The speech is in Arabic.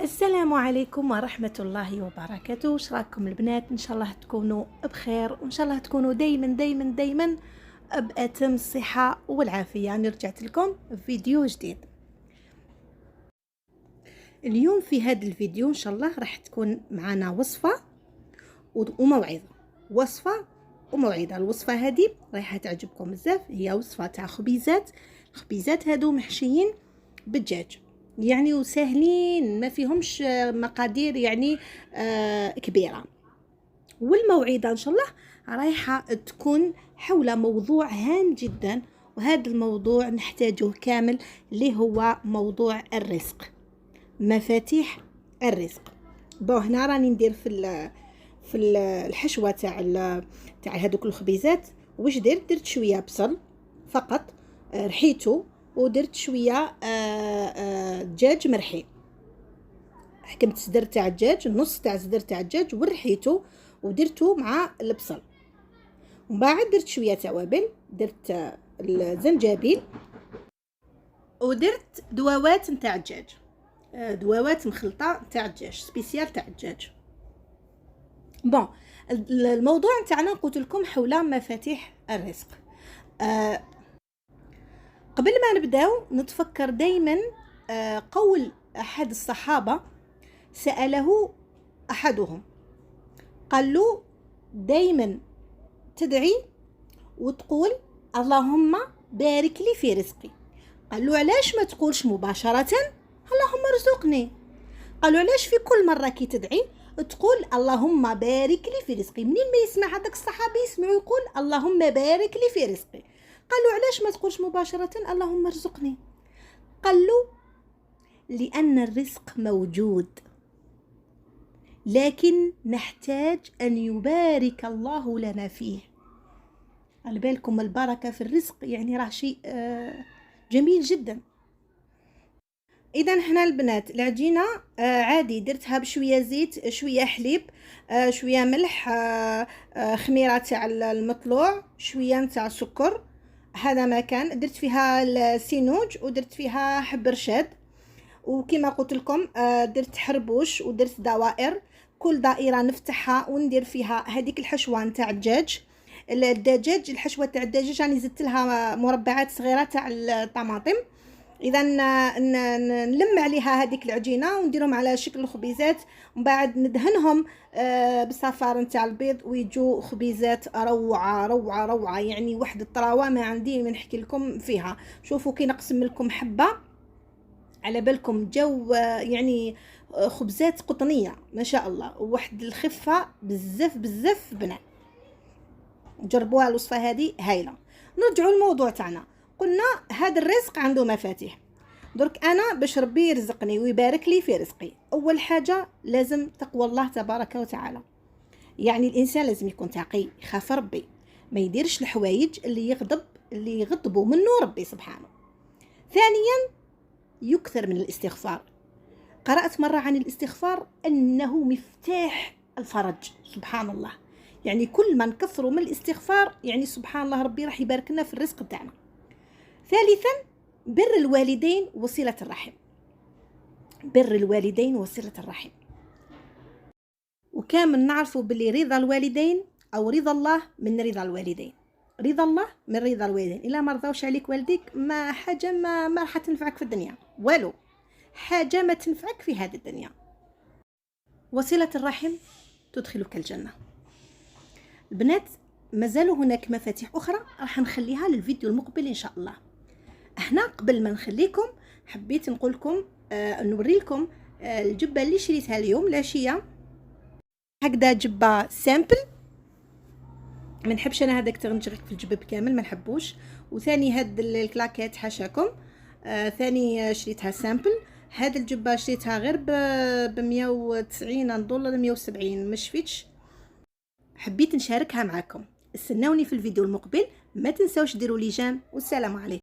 السلام عليكم ورحمة الله وبركاته. واش راكم البنات؟ ان شاء الله تكونوا بخير، وان شاء الله تكونوا دايما بأتم الصحة والعافية. يعني رجعت لكم فيديو جديد اليوم. في هذا الفيديو ان شاء الله راح تكون معنا وصفة وموعظة. وصفة وموعظة. الوصفة هذه راح تعجبكم بزاف. هي وصفة تاع خبيزات هادو محشيين بالدجاج، يعني وسهلين، ما فيهمش مقادير يعني كبيرة. والموعظة ان شاء الله رايحة تكون حول موضوع هام جدا، وهذا الموضوع نحتاجه كامل، اللي هو موضوع الرزق، مفاتيح الرزق. هنا راني ندير في الحشوة تاع هذوك الخبيزات. واش درت شوية بصل فقط، رحيته، ودرت شويه دجاج مرحي. حكمت صدر تاع الدجاج، نص تاع صدر تاع الدجاج، ورحيته ودرته مع البصل. ومن بعد درت شويه توابل، درت الزنجبيل، ودرت دواوات نتاع الدجاج، دواوات مخلطه نتاع الدجاج سبيسيال تاع الدجاج. الموضوع نتاعنا قلت لكم حول مفاتيح الرزق. قبل ما نبداو نتفكر دايما قول احد الصحابه، ساله احدهم قال له دايما تدعي وتقول اللهم بارك لي في رزقي. قال له علاش ما تقولش مباشره اللهم ارزقني؟ قال له علاش في كل مره كي تدعي تقول اللهم بارك لي في رزقي؟ منين ما يسمع هذاك الصحابي يسمعوا يقول اللهم بارك لي في رزقي. قال له علاش ما تقولش مباشرة اللهم ارزقني؟ قال له لأن الرزق موجود، لكن نحتاج أن يبارك الله لنا فيه. على بالكم البركة في الرزق يعني راه شيء جميل جدا. إذا هنا البنات العجينة عادي درتها بشوية زيت، شوية حليب، شوية ملح، خميرة تاع المطلوع، شوية تاع سكر. هذا ما كان. درت فيها السينوج ودرت فيها حب رشاد، وكما قلت لكم درت حربوش ودرت دوائر. كل دائره نفتحها وندير فيها هذيك الحشوه نتاع الدجاج. الحشوه تاع الدجاج راني زدت لها مربعات صغيره تاع الطماطم. اذا نلم عليها هذيك العجينه ونديرهم على شكل خبيزات، ومن بعد ندهنهم بالصفار نتاع البيض، ويجوا خبيزات روعه. يعني واحد الطراوه ما عندي من نحكي لكم فيها. شوفوا كي نقسم لكم حبه على بالكم جو يعني خبزات قطنيه ما شاء الله، واحد الخفه بزاف بنات. جربوها الوصفه هذه هايله. نرجعوا للموضوع تاعنا. قلنا هذا الرزق عنده مفاتيح. درك انا باش ربي يرزقني ويبارك لي في رزقي، اول حاجه لازم تقوى الله تبارك وتعالى. يعني الانسان لازم يكون تقي، يخاف ربي، ما يديرش الحوايج اللي يغضبوا منه ربي سبحانه. ثانيا يكثر من الاستغفار. قرأت مرة عن الاستغفار أنه مفتاح الفرج، سبحان الله. يعني كل ما نكثروا من الاستغفار يعني سبحان الله ربي راح يبارك لنا في الرزق بتاعنا. ثالثا بر الوالدين وصلة الرحم. بر الوالدين وصلة الرحم. وكامل نعرفوا باللي رضا الوالدين أو رضا الله من رضا الوالدين. رضا الله من رضا الوالدين. إلا ما رضاوش عليك والديك ما حاجة ما راح تنفعك في الدنيا، والو حاجة ما تنفعك في هذه الدنيا. وصلة الرحم تدخلك الجنة. البنات مازالوا هناك مفاتيح أخرى راح نخليها للفيديو المقبل إن شاء الله. احنا قبل ما نخليكم حبيت نقول لكم نوري لكم الجبة اللي شريتها اليوم العشية. هكذا جبة سامبل، ما نحبش انا هذاك تغنجرك في الجبب كامل، ما نحبوش. وثاني هاد الكلاكيت حاشاكم. ثاني شريتها سامبل. هاد الجبه شريتها غير ب 190 دولار 170 مش فيتش. حبيت نشاركها معكم. استناوني في الفيديو المقبل، ما تنساوش ديروا لي جيم، والسلام عليكم.